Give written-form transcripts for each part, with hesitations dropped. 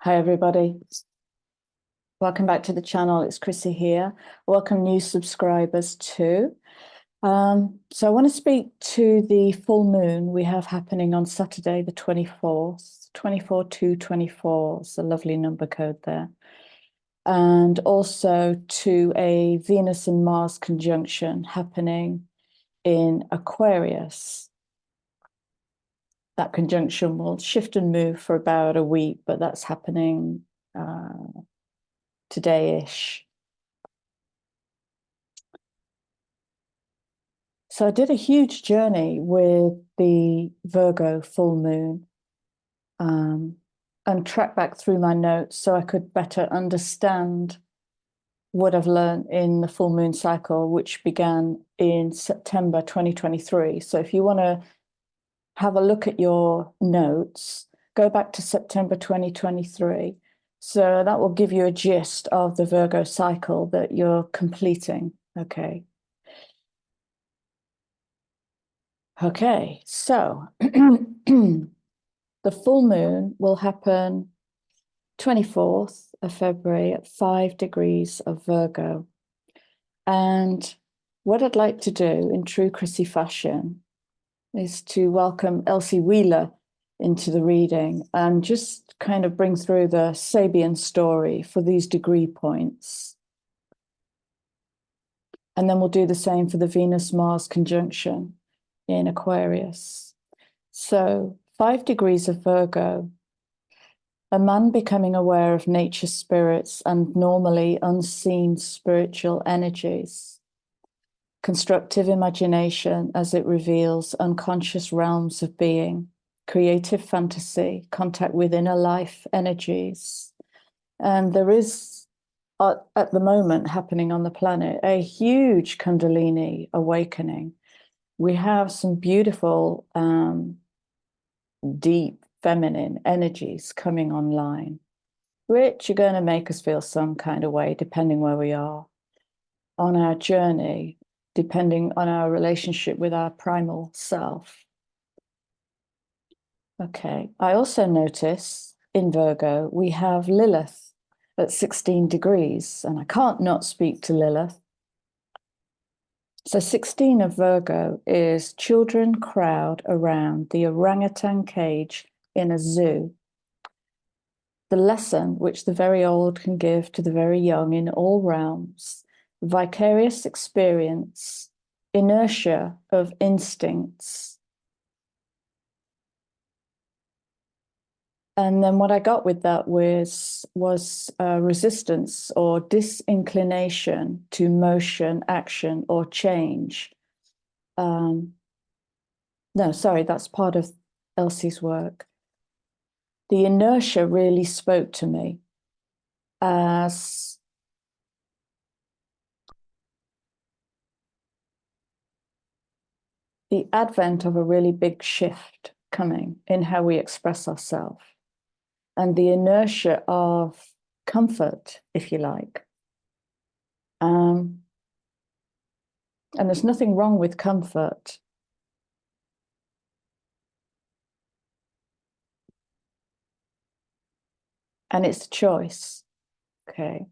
Hi, everybody. Welcome back to the channel. It's Chrissy here. Welcome new subscribers too. So I want to speak to the full moon we have happening on Saturday, the 24th, 24/2/24. It's a lovely number code there. And also to a Venus and Mars conjunction happening in Aquarius. That conjunction will shift and move for about a week, but that's happening today-ish. So I did a huge journey with the Virgo full moon and track back through my notes so I could better understand what I've learned in the full moon cycle, which began in September 2023. So if you want to have a look at your notes, go back to September 2023. So that will give you a gist of the Virgo cycle that you're completing. Okay. Okay, so the full moon will happen 24th of February at 5 degrees of Virgo. And what I'd like to do in true Chrissy fashion is to welcome Elsie Wheeler into the reading and just kind of bring through the Sabian story for these degree points. And then we'll do the same for the Venus-Mars conjunction in Aquarius. So 5 degrees of Virgo, a man becoming aware of nature spirits and normally unseen spiritual energies. Constructive imagination as it reveals unconscious realms of being, creative fantasy, contact with inner life energies. And there is, at the moment, happening on the planet, a huge Kundalini awakening. We have some beautiful, deep feminine energies coming online, which are going to make us feel some kind of way, depending where we are on our journey, depending on our relationship with our primal self. Okay, I also notice in Virgo, we have Lilith at 16 degrees, and I can't not speak to Lilith. So 16 of Virgo is children crowd around the orangutan cage in a zoo. The lesson which the very old can give to the very young in all realms, vicarious experience, inertia of instincts. And then what I got with that was resistance or disinclination to motion, action, or change. No, sorry, that's part of Elsie's work. The inertia really spoke to me as the advent of a really big shift coming in how we express ourselves. And the inertia of comfort, if you like. And there's nothing wrong with comfort. And it's a choice. Okay.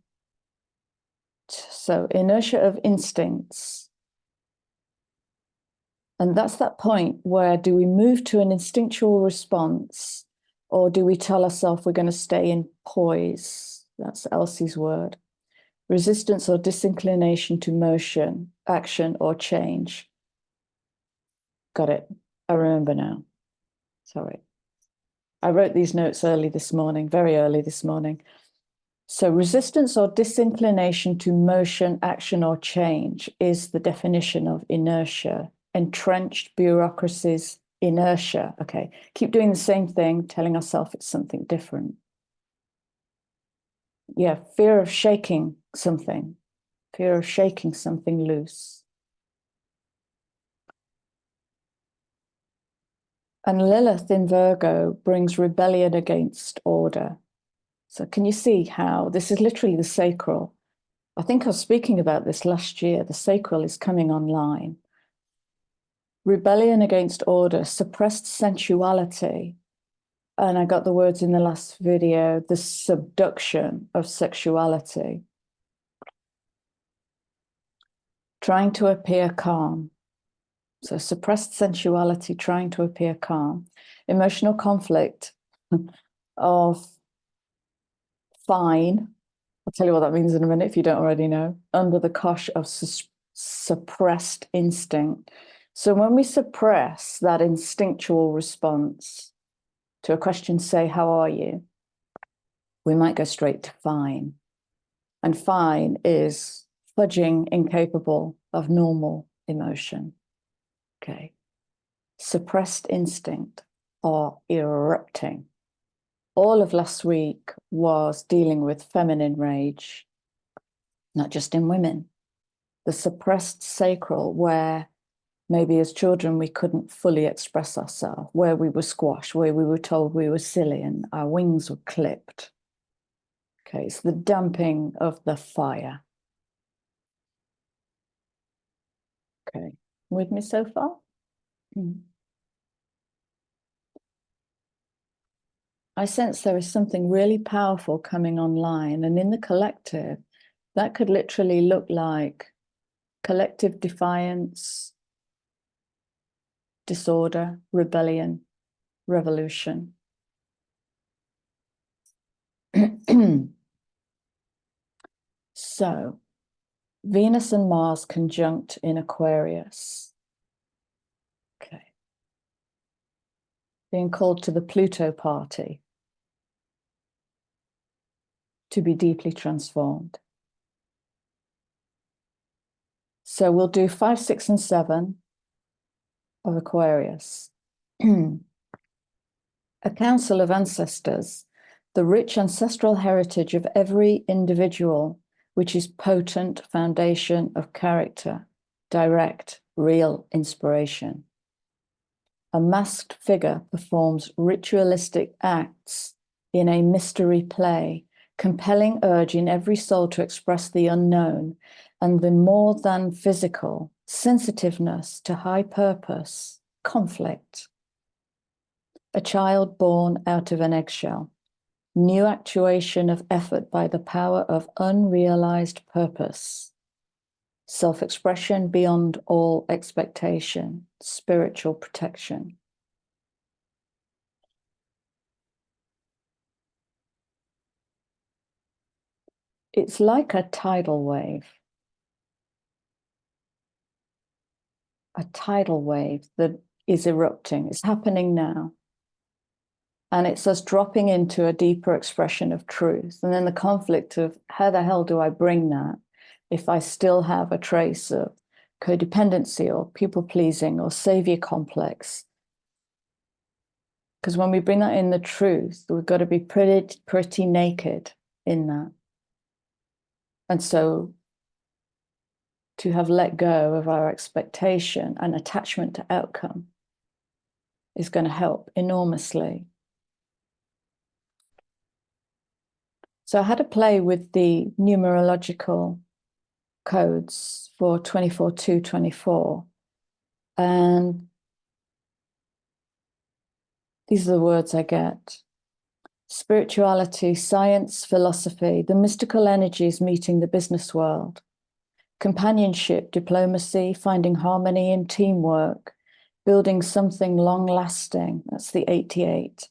So inertia of instincts. And that's that point where do we move to an instinctual response, or do we tell ourselves we're going to stay in poise? That's Elsie's word. Resistance or disinclination to motion, action, or change. Got it. I remember now. Sorry. I wrote these notes early this morning, very early this morning. So resistance or disinclination to motion, action, or change is the definition of inertia. Entrenched bureaucracies, inertia. Okay, keep doing the same thing, telling ourselves it's something different. Yeah, fear of shaking something loose. And Lilith in Virgo brings rebellion against order. So can you see how this is literally the sacral? I think I was speaking about this last year. The sacral is coming online. Rebellion against order, suppressed sensuality, and I got the words in the last video, the subduction of sexuality. Trying to appear calm. So suppressed sensuality, trying to appear calm. Emotional conflict of fine. I'll tell you what that means in a minute if you don't already know. Under the cosh of suppressed instinct. So when we suppress that instinctual response to a question, say, how are you? We might go straight to fine. And fine is fudging incapable of normal emotion. Okay. Suppressed instinct or erupting. All of last week was dealing with feminine rage, not just in women. The suppressed sacral, where maybe as children we couldn't fully express ourselves, where we were squashed, where we were told we were silly and our wings were clipped. Okay, it's the damping of the fire. Okay, with me so far? I sense there is something really powerful coming online, and in the collective, that could literally look like collective defiance, disorder, rebellion, revolution. So, Venus and Mars conjunct in Aquarius. Okay. Being called to the Pluto party to be deeply transformed. So we'll do 5, 6, and 7 of Aquarius. A council of ancestors, the rich ancestral heritage of every individual, which is potent foundation of character, direct, real inspiration. A masked figure performs ritualistic acts in a mystery play, compelling urge in every soul to express the unknown and the more than physical, sensitiveness to high purpose, conflict. A child born out of an eggshell, new actuation of effort by the power of unrealized purpose, self-expression beyond all expectation, spiritual protection. It's like a tidal wave. A tidal wave that is erupting. It's happening now. And it's us dropping into a deeper expression of truth. And then the conflict of how the hell do I bring that if I still have a trace of codependency or people pleasing or savior complex? Because when we bring that in the truth, we've got to be pretty naked in that. And so to have let go of our expectation and attachment to outcome is going to help enormously. So I had a play with the numerological codes for 24/2/24, and these are the words I get. Spirituality, science, philosophy, the mystical energies meeting the business world. Companionship, diplomacy, finding harmony in teamwork, building something long-lasting. That's the 88.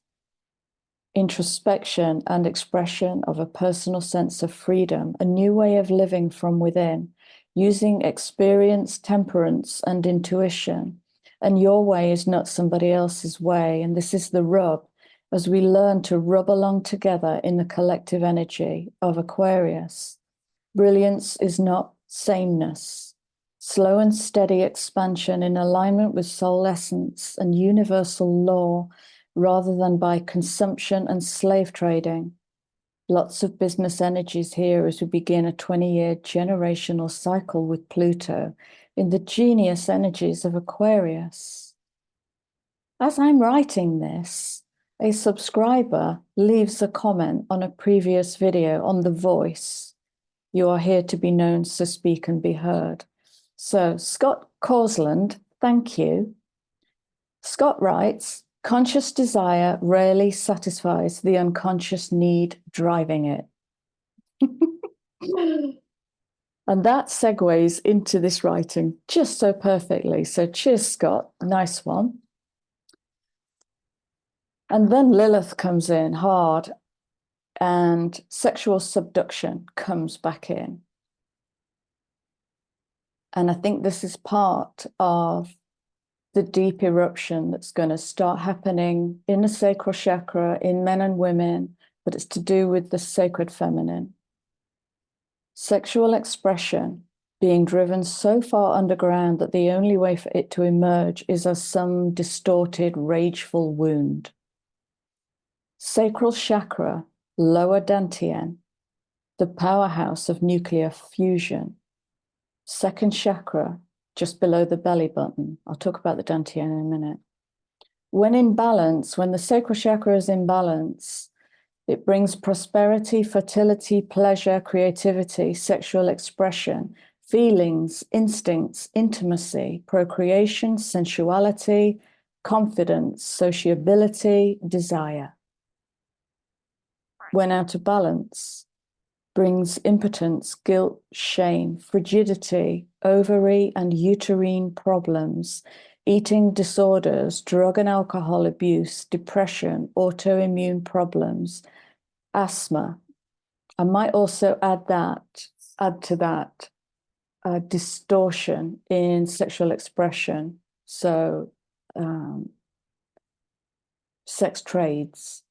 Introspection and expression of a personal sense of freedom, a new way of living from within, using experience, temperance, and intuition. And your way is not somebody else's way. And this is the rub, as we learn to rub along together in the collective energy of Aquarius. Brilliance is not sameness. Slow and steady expansion in alignment with soul essence and universal law, rather than by consumption and slave trading. Lots of business energies here as we begin a 20-year generational cycle with Pluto in the genius energies of Aquarius. As I'm writing this, a subscriber leaves a comment on a previous video on the voice. You are here to be known, so speak and be heard. So Scott Causland, thank you. Scott writes, Conscious desire rarely satisfies the unconscious need driving it. And that segues into this writing just so perfectly. So cheers, Scott. Nice one. And then Lilith comes in hard, and sexual subduction comes back in. And I think this is part of the deep eruption that's going to start happening in the sacral chakra in men and women, but it's to do with the sacred feminine. Sexual expression being driven so far underground that the only way for it to emerge is as some distorted, rageful wound. Sacral chakra, lower dantian, the powerhouse of nuclear fusion. Second chakra, just below the belly button. I'll talk about the dantian in a minute. When in balance, when the sacral chakra is in balance, it brings prosperity, fertility, pleasure, creativity, sexual expression, feelings, instincts, intimacy, procreation, sensuality, confidence, sociability, desire. When out of balance, brings impotence, guilt, shame, frigidity, ovary and uterine problems, eating disorders, drug and alcohol abuse, depression, autoimmune problems, asthma. I might also add to that distortion in sexual expression. So sex trades.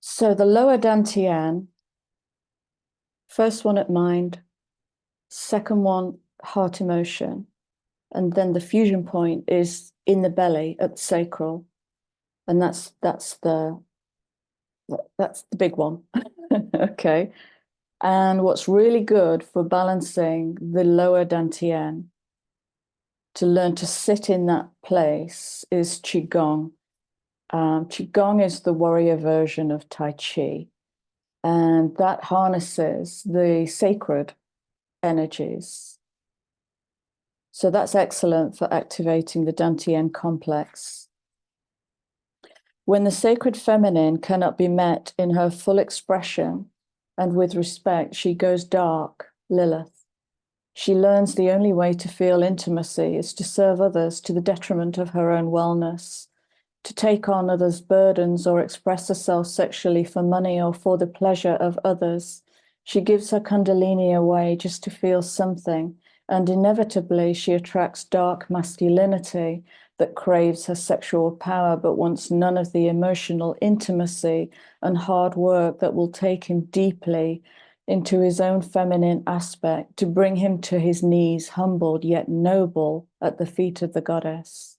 So the lower dantian, first one at mind, second one heart emotion, and then the fusion point is in the belly at the sacral, and that's the big one. Okay. And what's really good for balancing the lower dantian, to learn to sit in that place, is qigong. Qigong is the warrior version of Tai Chi, and that harnesses the sacred energies. So that's excellent for activating the dantian complex. When the sacred feminine cannot be met in her full expression and with respect, she goes dark, Lilith. She learns the only way to feel intimacy is to serve others to the detriment of her own wellness, to take on others' burdens or express herself sexually for money or for the pleasure of others. She gives her kundalini away just to feel something, and inevitably she attracts dark masculinity that craves her sexual power but wants none of the emotional intimacy and hard work that will take him deeply into his own feminine aspect to bring him to his knees, humbled yet noble at the feet of the goddess.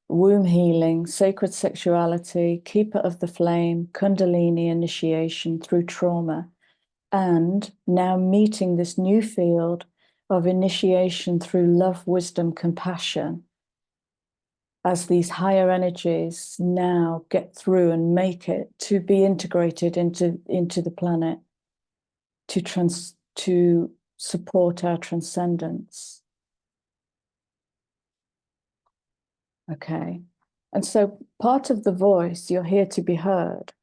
Womb healing, sacred sexuality, keeper of the flame, kundalini initiation through trauma, and now meeting this new field of initiation through love, wisdom, compassion, as these higher energies now get through and make it to be integrated into the planet, to support our transcendence. Okay. And so part of the voice, you're here to be heard,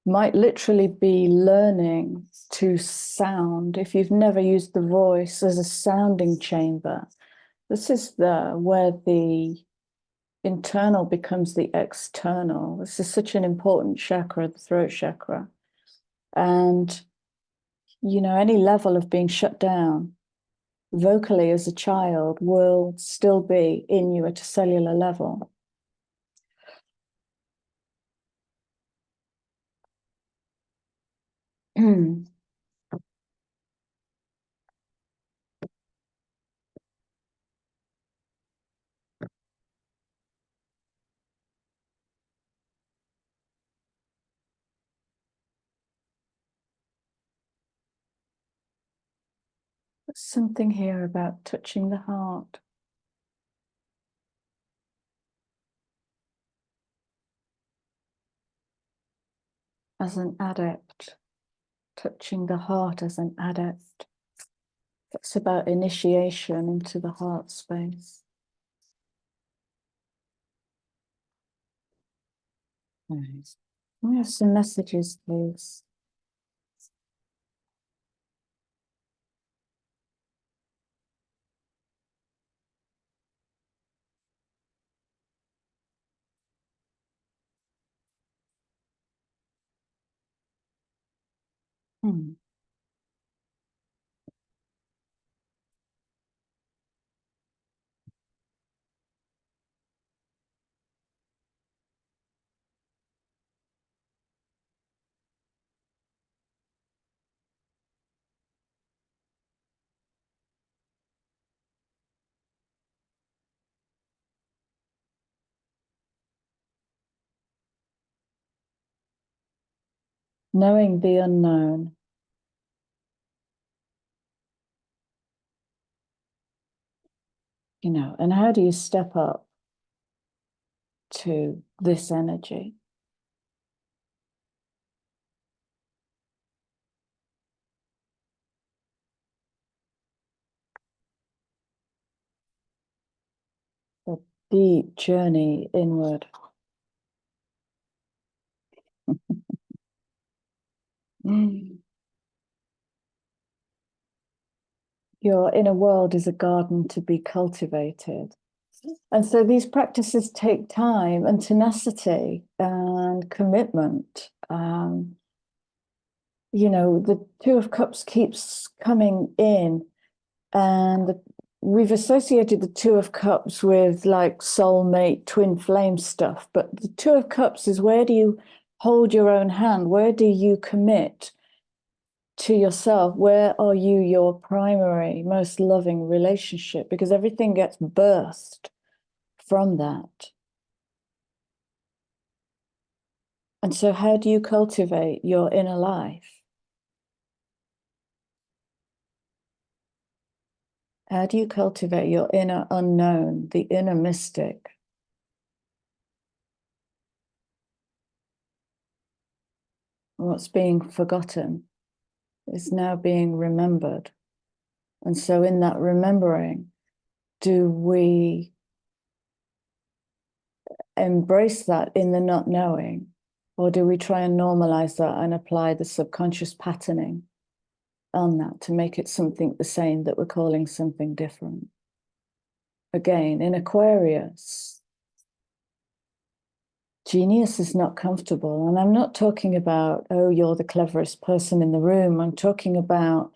might literally be learning to sound. If you've never used the voice as a sounding chamber, this is where the internal becomes the external. This is such an important chakra, the throat chakra. And, you know, any level of being shut down vocally as a child will still be in you at a cellular level. There's something here about touching the heart. As an adept, touching the heart as an adept. It's about initiation into the heart space. Nice. We have some messages, please. Hmm. Knowing the unknown. You know, and how do you step up to this energy? A deep journey inward. Your inner world is a garden to be cultivated. And so these practices take time and tenacity and commitment. You know, the Two of Cups keeps coming in, and we've associated the Two of Cups with like soulmate, twin flame stuff. But the Two of Cups is, where do you hold your own hand? Where do you commit to yourself? Where are you your primary, most loving relationship? Because everything gets birthed from that. And so how do you cultivate your inner life? How do you cultivate your inner unknown, the inner mystic? What's being forgotten is now being remembered. And so in that remembering, do we embrace that in the not knowing? Or do we try and normalize that and apply the subconscious patterning on that to make it something the same that we're calling something different? Again, in Aquarius, genius is not comfortable. And I'm not talking about, oh, you're the cleverest person in the room. I'm talking about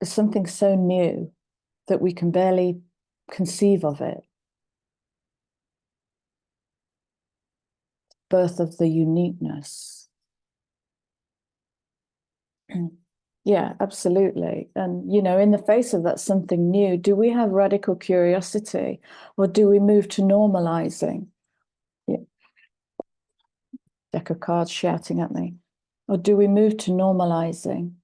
something so new that we can barely conceive of it. Birth of the uniqueness. Yeah, absolutely. And, you know, in the face of that something new, do we have radical curiosity, or do we move to normalizing? Yeah. Deck of cards shouting at me. Or do we move to normalizing?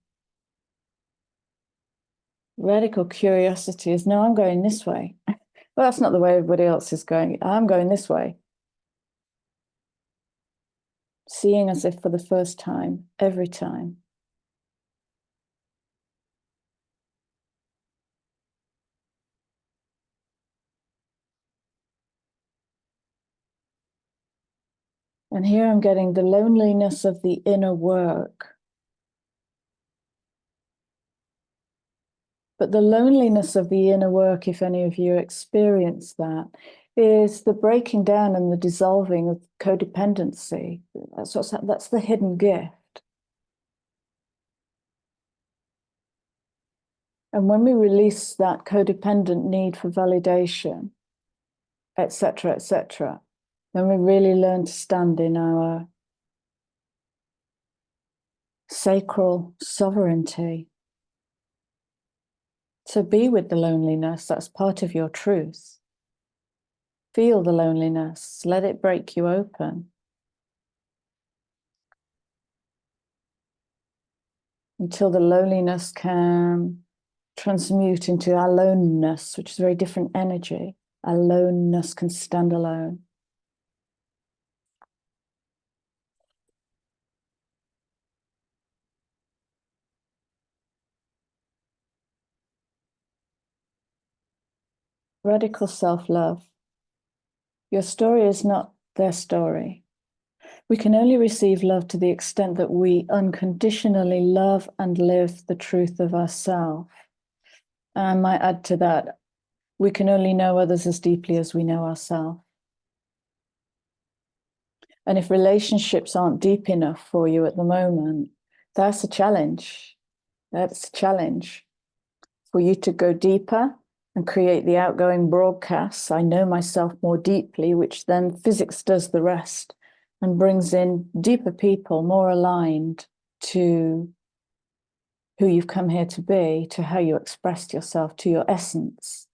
Radical curiosity is, no, I'm going this way. Well, that's not the way everybody else is going. I'm going this way. Seeing as if for the first time, every time. And here I'm getting the loneliness of the inner work. But the loneliness of the inner work, if any of you experience that, is the breaking down and the dissolving of codependency. That's the hidden gift. And when we release that codependent need for validation, etc., then we really learn to stand in our sacral sovereignty. So be with the loneliness. That's part of your truth. Feel the loneliness. Let it break you open. Until the loneliness can transmute into aloneness, which is a very different energy. Aloneness can stand alone. Radical self-love. Your story is not their story. We can only receive love to the extent that we unconditionally love and live the truth of ourselves. And I might add to that, we can only know others as deeply as we know ourselves. And if relationships aren't deep enough for you at the moment, that's a challenge. That's a challenge for you to go deeper and create the outgoing broadcasts. I know myself more deeply, which then physics does the rest and brings in deeper people, more aligned to who you've come here to be, to how you expressed yourself, to your essence.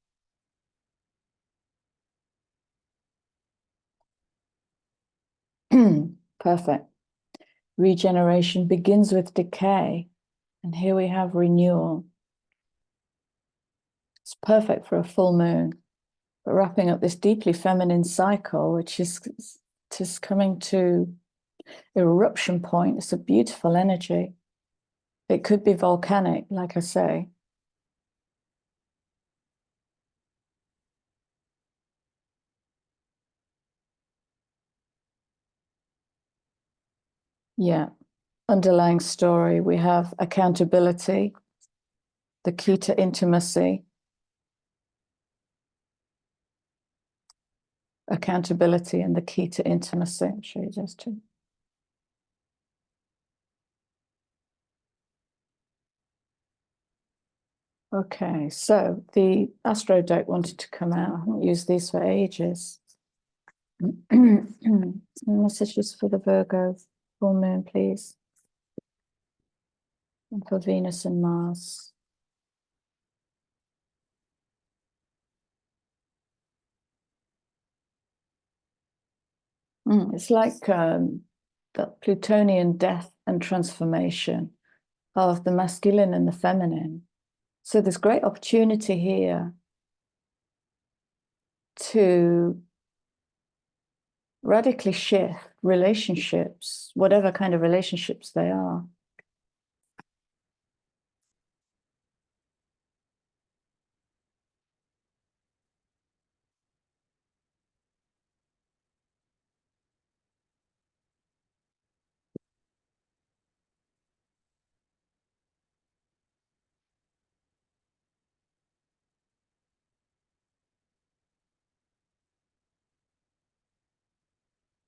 Perfect. Regeneration begins with decay. And here we have renewal. It's perfect for a full moon. But wrapping up this deeply feminine cycle, which is just coming to eruption point. It's a beautiful energy. It could be volcanic, like I say. Yeah. Underlying story, we have accountability, the key to intimacy. Accountability and the key to intimacy. I'll show you those two. Okay, so the Astro deck wanted to come out. I haven't used these for ages. Messages for the Virgo full moon, please. And for Venus and Mars. It's like the Plutonian death and transformation of the masculine and the feminine. So there's great opportunity here to radically shift relationships, whatever kind of relationships they are.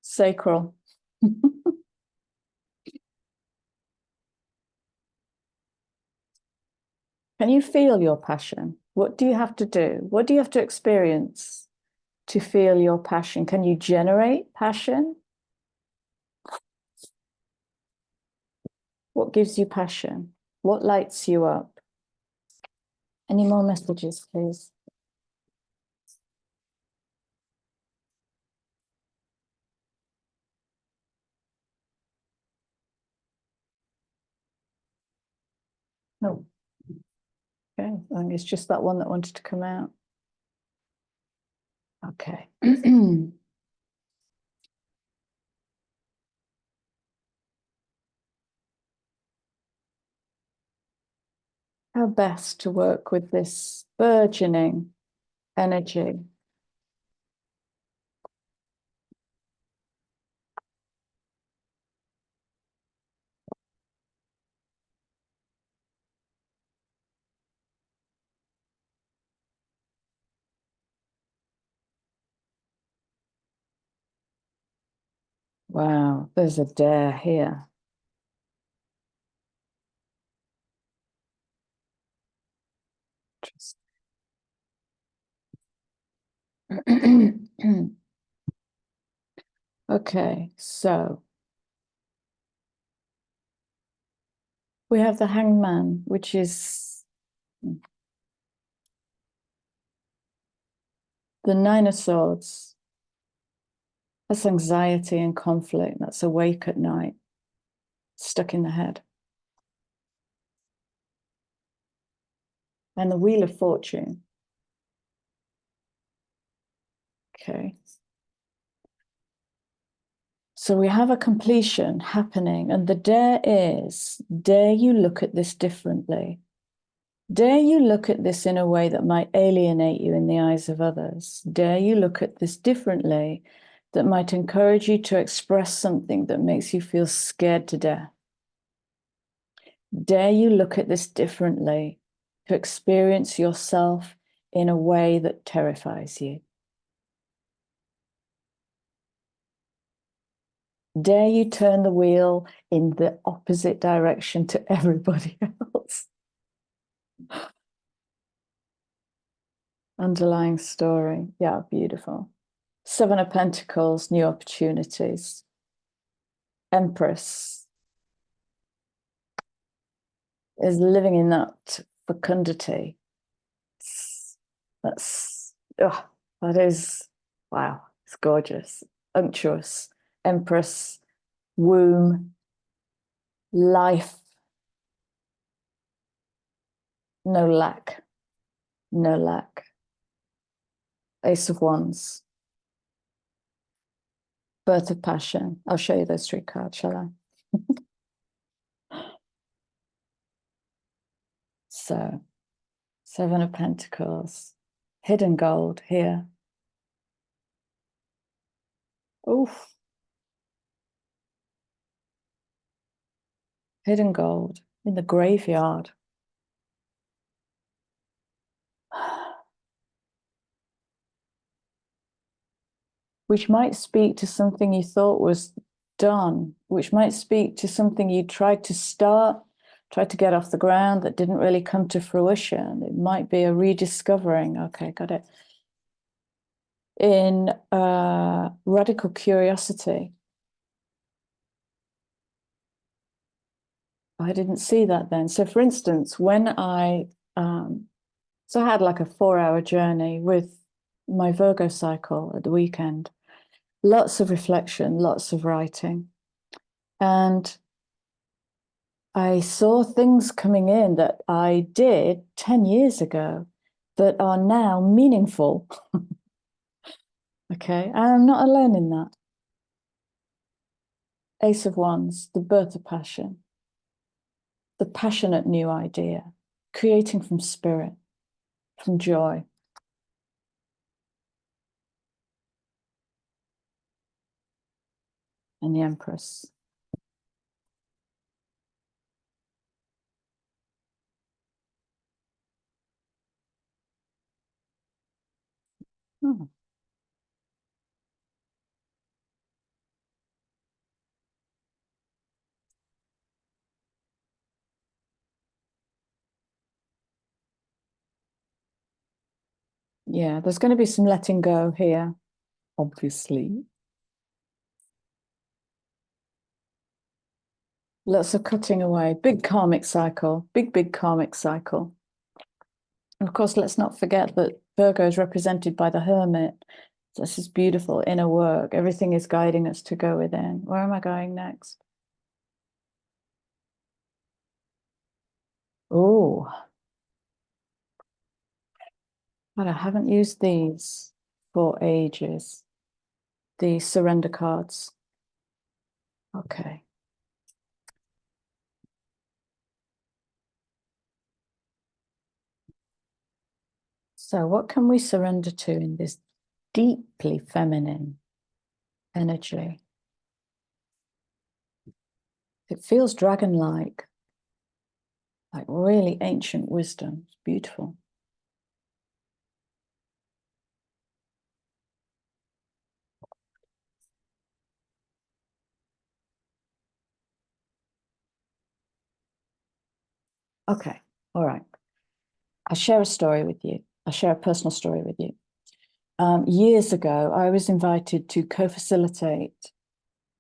Sacral. Can you feel your passion? What do you have to do? What do you have to experience to feel your passion? Can you generate passion? What gives you passion? What lights you up? Any more messages, please? No. Okay, I think it's just that one that wanted to come out. Okay. How best to work with this burgeoning energy? Wow, there's a dare here. Okay, so we have the Hangman, which is the Nine of Swords. That's anxiety and conflict. That's awake at night, stuck in the head. And the Wheel of Fortune. Okay. So we have a completion happening, and the dare is, dare you look at this differently? Dare you look at this in a way that might alienate you in the eyes of others? Dare you look at this differently that might encourage you to express something that makes you feel scared to death? Dare you look at this differently to experience yourself in a way that terrifies you? Dare you turn the wheel in the opposite direction to everybody else? Underlying story. Yeah, beautiful. Seven of Pentacles, new opportunities. Empress is living in that fecundity. That is, wow, it's gorgeous. Unctuous. Empress, womb, life, no lack, no lack. Ace of Wands, birth of passion. I'll show you those three cards, shall I? So, Seven of Pentacles, hidden gold here. Oof. Hidden gold in the graveyard. Which might speak to something you thought was done, which might speak to something you tried to start, tried to get off the ground that didn't really come to fruition. It might be a rediscovering. Okay, got it. In radical curiosity. I didn't see that then. So for instance, when I had like a 4-hour journey with my Virgo cycle at the weekend, lots of reflection, lots of writing. And I saw things coming in that I did 10 years ago that are now meaningful. Okay, I'm not alone in that. Ace of Wands, the birth of passion, the passionate new idea, creating from spirit, from joy. And the Empress. Oh. Yeah, there's going to be some letting go here, obviously. Lots of cutting away, big karmic cycle, big karmic cycle. And of course, let's not forget that Virgo is represented by the Hermit. So this is beautiful inner work. Everything is guiding us to go within. Where am I going next? Oh, but I haven't used these for ages. The surrender cards. Okay. So what can we surrender to in this deeply feminine energy? It feels dragon-like, like really ancient wisdom. It's beautiful. Okay, all right. I'll share a story with you. I'll share a personal story with you. Years ago, I was invited to co-facilitate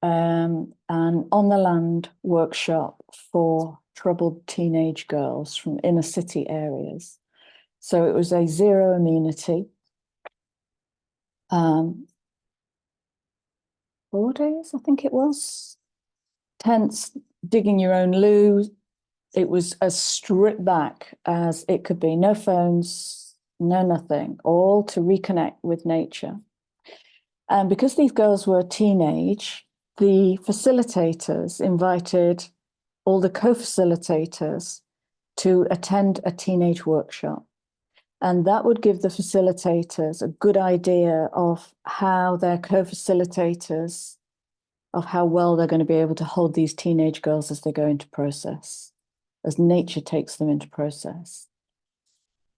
an on-the-land workshop for troubled teenage girls from inner city areas. So it was a zero immunity. 4 days, I think it was. Tents, digging your own loo. It was as stripped back as it could be. No phones, no nothing, all to reconnect with nature. And because these girls were teenage, the facilitators invited all the co-facilitators to attend a teenage workshop. And that would give the facilitators a good idea of how their co-facilitators, of how well they're going to be able to hold these teenage girls as they go into process, as nature takes them into process.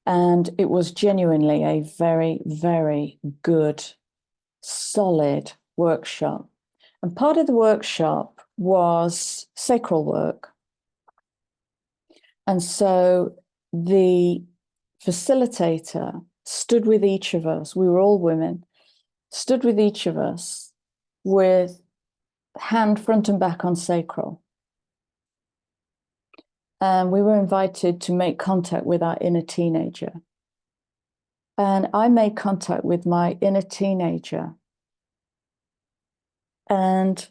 And it was genuinely a very, very good, solid workshop. And part of the workshop was sacral work. And so the facilitator stood with each of us, we were all women, stood with each of us with hand front and back on sacral. And we were invited to make contact with our inner teenager. And I made contact with my inner teenager. And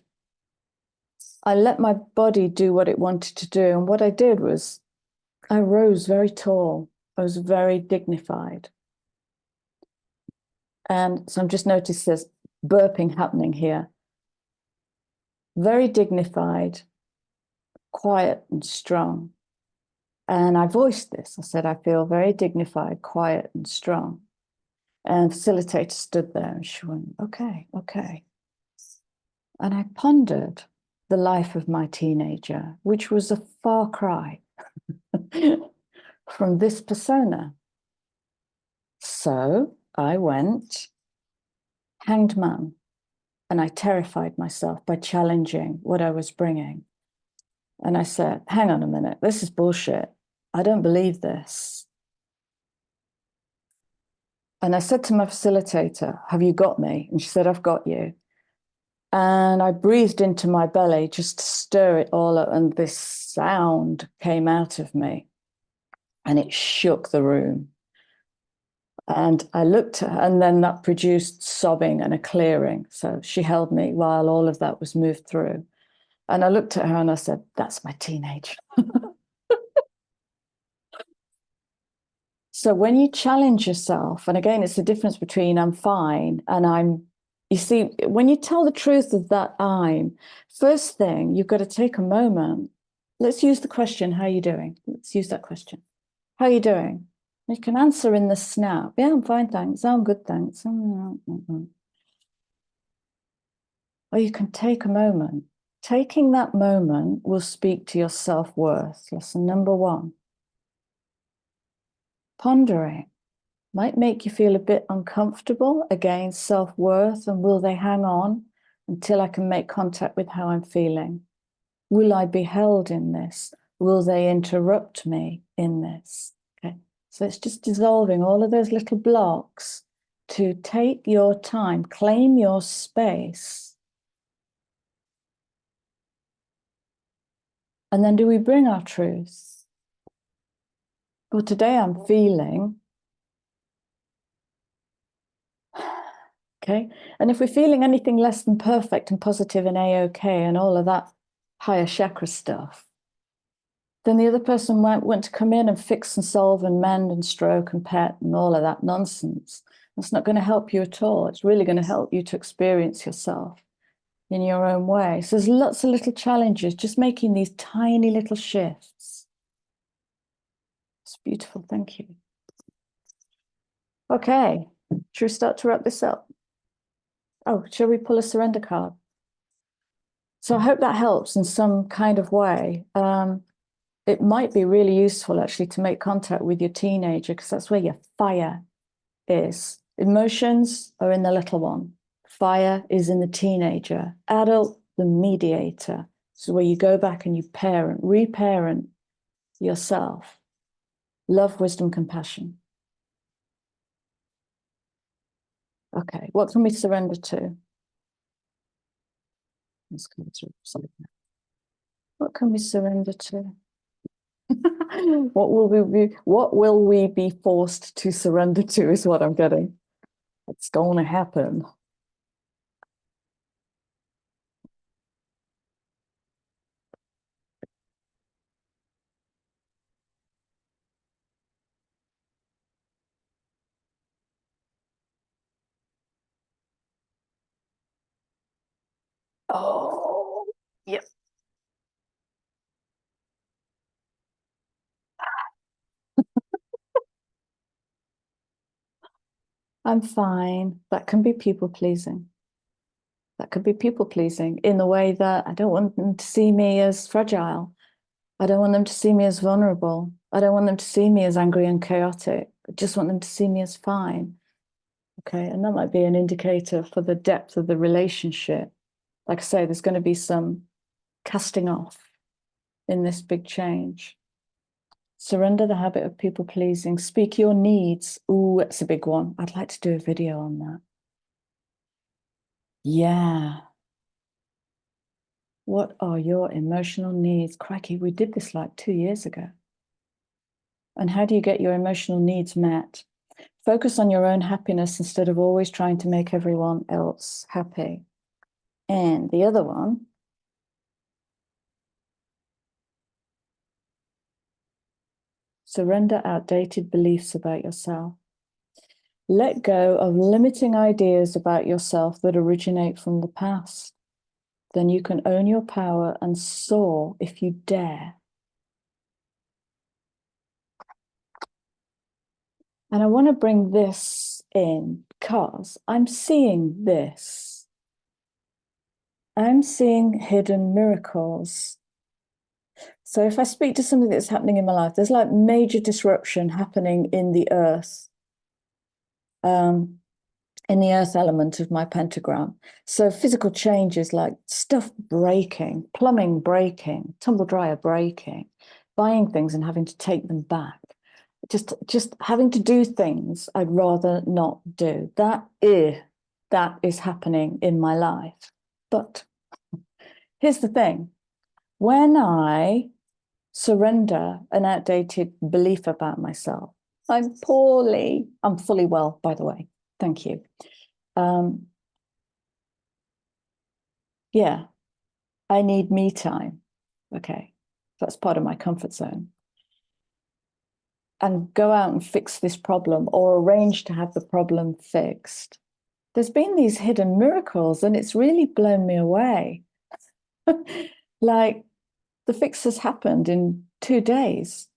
I let my body do what it wanted to do. And what I did was I rose very tall. I was very dignified. And so I'm just noticed there's burping happening here. Very dignified, quiet and strong. And I voiced this. I said, I feel very dignified, quiet and strong. And the facilitator stood there and she went, okay, okay. And I pondered the life of my teenager, which was a far cry from this persona. So I went hanged man, and I terrified myself by challenging what I was bringing. And I said, hang on a minute, this is bullshit. I don't believe this. And I said to my facilitator, have you got me? And she said, I've got you. And I breathed into my belly just to stir it all up. And this sound came out of me and it shook the room. And I looked at her, and then that produced sobbing and a clearing. So she held me while all of that was moved through. And I looked at her and I said, that's my teenage. So when you challenge yourself, and again, it's the difference between I'm fine and I'm, you see, when you tell the truth of that first thing, you've got to take a moment. Let's use the question, how are you doing? Let's use that question. How are you doing? You can answer in the snap. Yeah, I'm fine, thanks. I'm good, thanks. Or you can take a moment. Taking that moment will speak to your self-worth. Lesson number 1. Pondering might make you feel a bit uncomfortable. Again, self-worth, and will they hang on until I can make contact with how I'm feeling? Will I be held in this? Will they interrupt me in this? Okay, so it's just dissolving all of those little blocks to take your time, claim your space. And then do we bring our truth? Well, today I'm feeling, okay? And if we're feeling anything less than perfect and positive and A-OK and all of that higher chakra stuff, then the other person might want to come in and fix and solve and mend and stroke and pet and all of that nonsense. That's not going to help you at all. It's really going to help you to experience yourself in your own way. So there's lots of little challenges, just making these tiny little shifts. It's beautiful. Thank you. Okay, should we start to wrap this up? Oh, shall we pull a surrender card? So I hope that helps in some kind of way. It might be really useful actually to make contact with your teenager, because that's where your fire is. Emotions are in the little one. Fire is in the teenager. Adult, the mediator. So where you go back and you parent, reparent yourself. Love, wisdom, compassion. Okay, what can we surrender to? Let's go through something. What can we surrender to? What will we be forced to surrender to is what I'm getting. It's going to happen. Oh, yep. I'm fine. That can be people pleasing. That could be people pleasing in the way that I don't want them to see me as fragile. I don't want them to see me as vulnerable. I don't want them to see me as angry and chaotic. I just want them to see me as fine. Okay. And that might be an indicator for the depth of the relationship. Like I say, there's going to be some casting off in this big change. Surrender the habit of people pleasing. Speak your needs. Ooh, it's a big one. I'd like to do a video on that. Yeah. What are your emotional needs? Crikey, we did this like 2 years ago. And how do you get your emotional needs met? Focus on your own happiness instead of always trying to make everyone else happy. And the other one, surrender outdated beliefs about yourself. Let go of limiting ideas about yourself that originate from the past. Then you can own your power and soar if you dare. And I want to bring this in because I'm seeing this. I'm seeing hidden miracles. So if I speak to something that's happening in my life, there's like major disruption happening in the earth, in the earth element of my pentagram. So physical changes like stuff breaking, plumbing breaking, tumble dryer breaking, buying things and having to take them back. Just having to do things I'd rather not do. That is happening in my life. But here's the thing. When I surrender an outdated belief about myself, I'm poorly. I'm fully well, by the way. Thank you. Yeah, I need me time. Okay, that's part of my comfort zone. And go out and fix this problem or arrange to have the problem fixed. There's been these hidden miracles and it's really blown me away. Like the fix has happened in 2 days.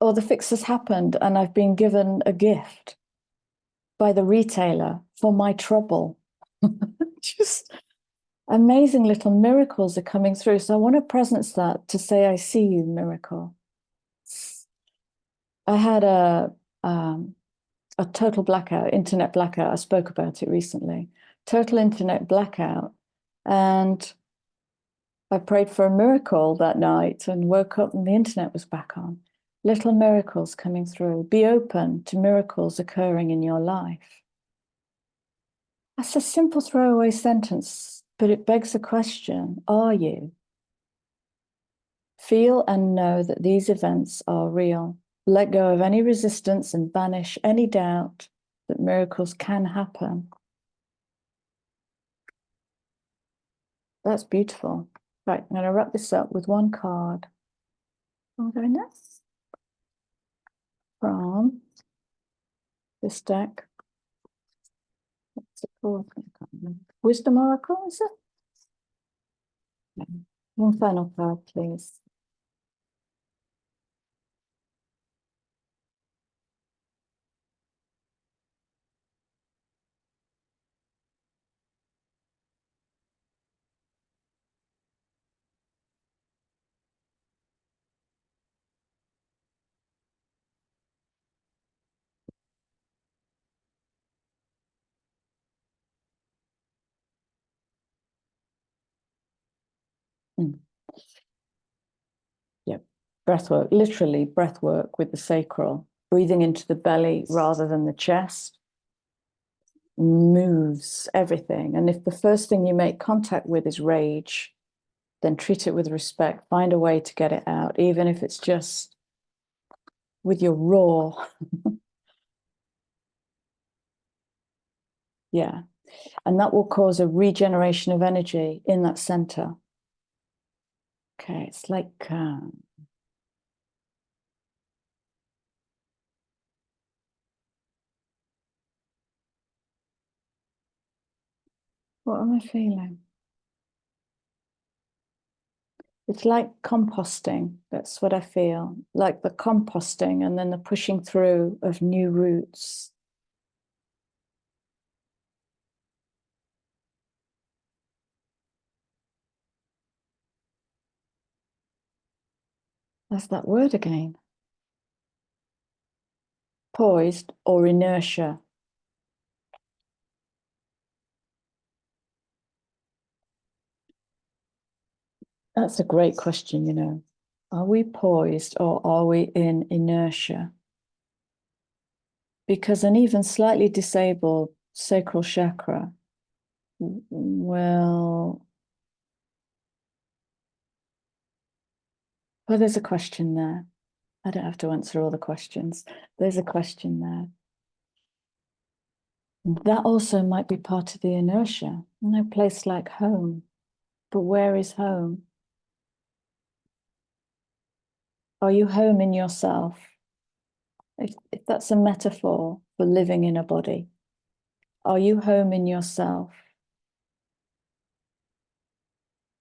Or the fix has happened and I've been given a gift by the retailer for my trouble. Just amazing little miracles are coming through. So I want to presence that to say, I see you, miracle. I had a total blackout, internet blackout. I spoke about it recently. Total internet blackout. And I prayed for a miracle that night and woke up and the internet was back on. Little miracles coming through. Be open to miracles occurring in your life. That's a simple throwaway sentence, but it begs the question, are you? Feel and know that these events are real. Let go of any resistance and banish any doubt that miracles can happen. That's beautiful. Right, I'm going to wrap this up with one card. I'm going next from this deck. What's it called? Wisdom Oracle, is it? Okay. One final card, please. Mm. Yep. Breathwork, literally breathwork with the sacral, breathing into the belly rather than the chest, moves everything. And if the first thing you make contact with is rage, then treat it with respect. Find a way to get it out, even if it's just with your raw. Yeah. And that will cause a regeneration of energy in that center. Okay, it's like what am I feeling? It's like composting. That's what I feel. Like the composting and then the pushing through of new roots. That's that word again. Poised or inertia. That's a great question, you know. Are we poised or are we in inertia? Because an even slightly disabled sacral chakra, well, there's a question there. I don't have to answer all the questions. There's a question there. That also might be part of the inertia. No place like home. But where is home? Are you home in yourself? If that's a metaphor for living in a body, are you home in yourself?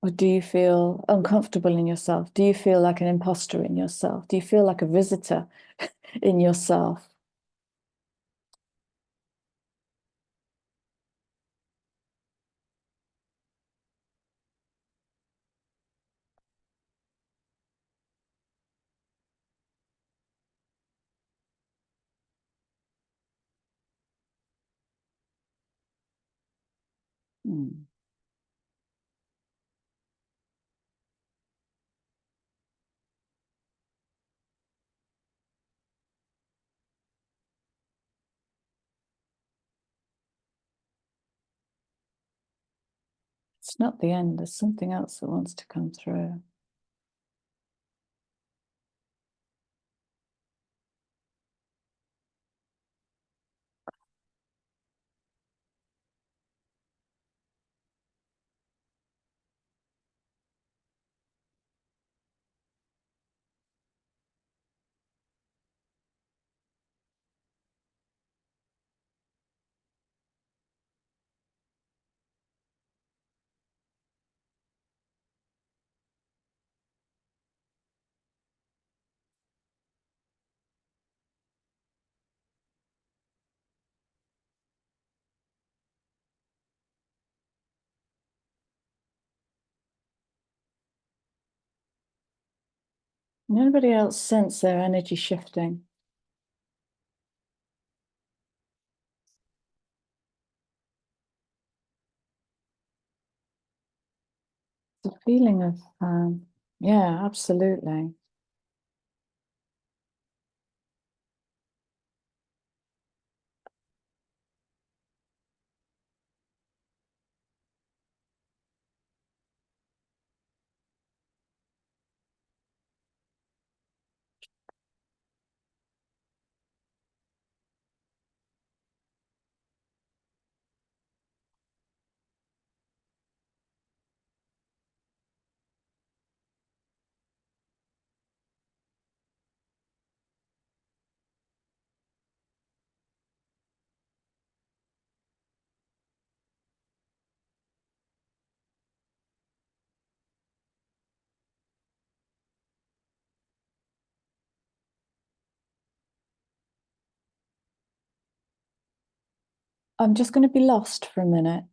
Or do you feel uncomfortable in yourself? Do you feel like an imposter in yourself? Do you feel like a visitor in yourself? Hmm. It's not the end. There's something else that wants to come through. Anybody else sense their energy shifting? The feeling of, yeah, absolutely. I'm just going to be lost for a minute.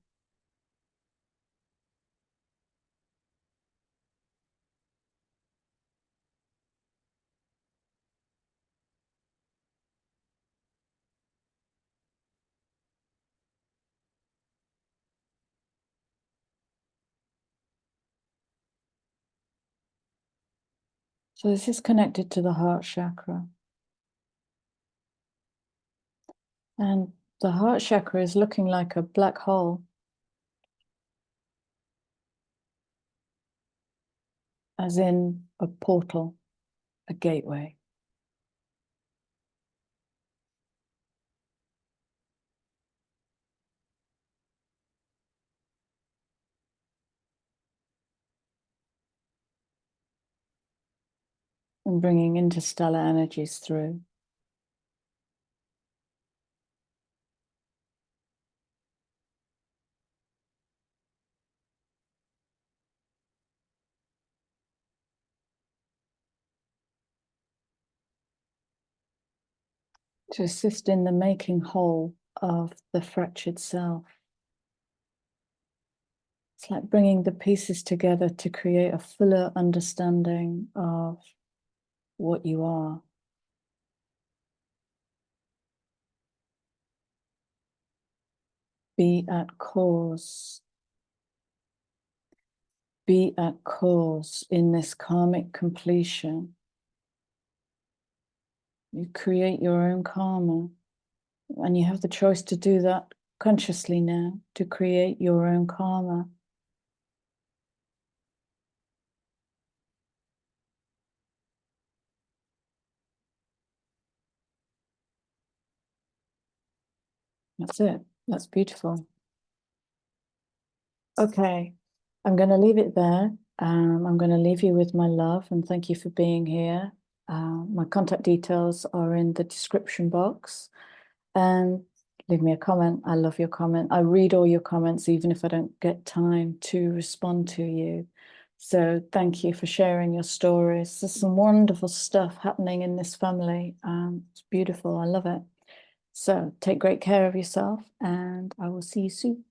So this is connected to the heart chakra. And the heart chakra is looking like a black hole, as in a portal, a gateway. And bringing interstellar energies through. to assist in the making whole of the fractured self. It's like bringing the pieces together to create a fuller understanding of what you are. Be at cause. Be at cause in this karmic completion. You create your own karma, and you have the choice to do that consciously now, to create your own karma. That's it. That's beautiful. Okay, I'm going to leave it there. I'm going to leave you with my love and thank you for being here. My contact details are in the description box. And leave me a comment. I love your comment. I read all your comments, even if I don't get time to respond to you. So thank you for sharing your stories. There's some wonderful stuff happening in this family. It's beautiful. I love it. So take great care of yourself, and I will see you soon.